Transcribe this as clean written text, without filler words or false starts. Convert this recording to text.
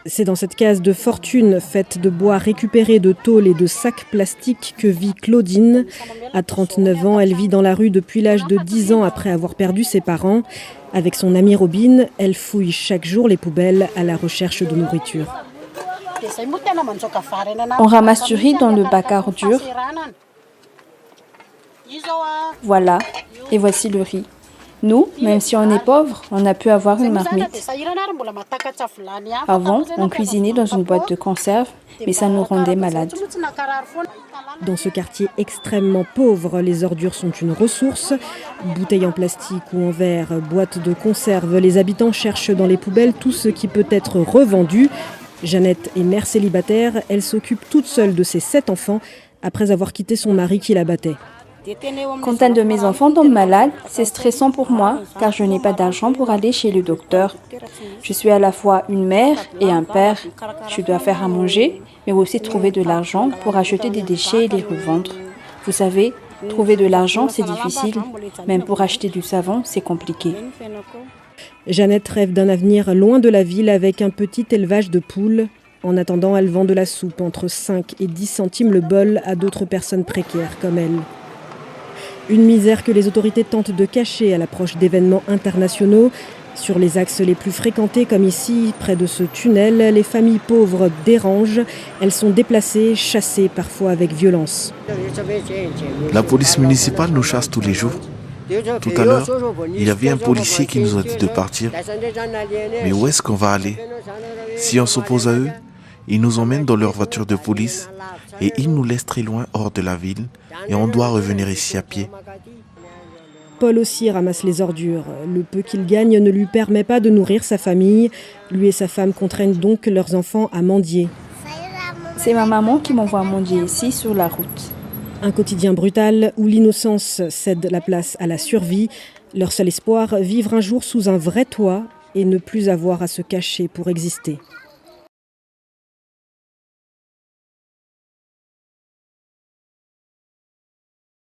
C'est dans cette case de fortune faite de bois récupéré de tôles et de sacs plastiques que vit Claudine. À 39 ans, elle vit dans la rue depuis l'âge de 10 ans après avoir perdu ses parents. Avec son amie Robin, elle fouille chaque jour les poubelles à la recherche de nourriture. On ramasse du riz dans le bac à ordures. Voilà, et voici le riz. Nous, même si on est pauvres, on a pu avoir une marmite. Avant, on cuisinait dans une boîte de conserve, mais ça nous rendait malades. Dans ce quartier extrêmement pauvre, les ordures sont une ressource. Bouteilles en plastique ou en verre, boîtes de conserve, les habitants cherchent dans les poubelles tout ce qui peut être revendu. Jeannette est mère célibataire, elle s'occupe toute seule de ses 7 enfants après avoir quitté son mari qui la battait. Quand un de mes enfants tombe malade, c'est stressant pour moi car je n'ai pas d'argent pour aller chez le docteur. Je suis à la fois une mère et un père. Je dois faire à manger, mais aussi trouver de l'argent pour acheter des déchets et les revendre. Vous savez, trouver de l'argent, c'est difficile. Même pour acheter du savon, c'est compliqué. Jeannette rêve d'un avenir loin de la ville avec un petit élevage de poules. En attendant, elle vend de la soupe entre 5 et 10 centimes le bol à d'autres personnes précaires comme elle. Une misère que les autorités tentent de cacher à l'approche d'événements internationaux. Sur les axes les plus fréquentés comme ici, près de ce tunnel, les familles pauvres dérangent. Elles sont déplacées, chassées parfois avec violence. La police municipale nous chasse tous les jours. Tout à l'heure, il y avait un policier qui nous a dit de partir. Mais où est-ce qu'on va aller? Si on s'oppose à eux, ils nous emmènent dans leur voiture de police et ils nous laissent très loin hors de la ville et on doit revenir ici à pied. Paul aussi ramasse les ordures. Le peu qu'il gagne ne lui permet pas de nourrir sa famille. Lui et sa femme contraignent donc leurs enfants à mendier. C'est ma maman qui m'envoie mendier ici sur la route. Un quotidien brutal où l'innocence cède la place à la survie. Leur seul espoir, vivre un jour sous un vrai toit et ne plus avoir à se cacher pour exister.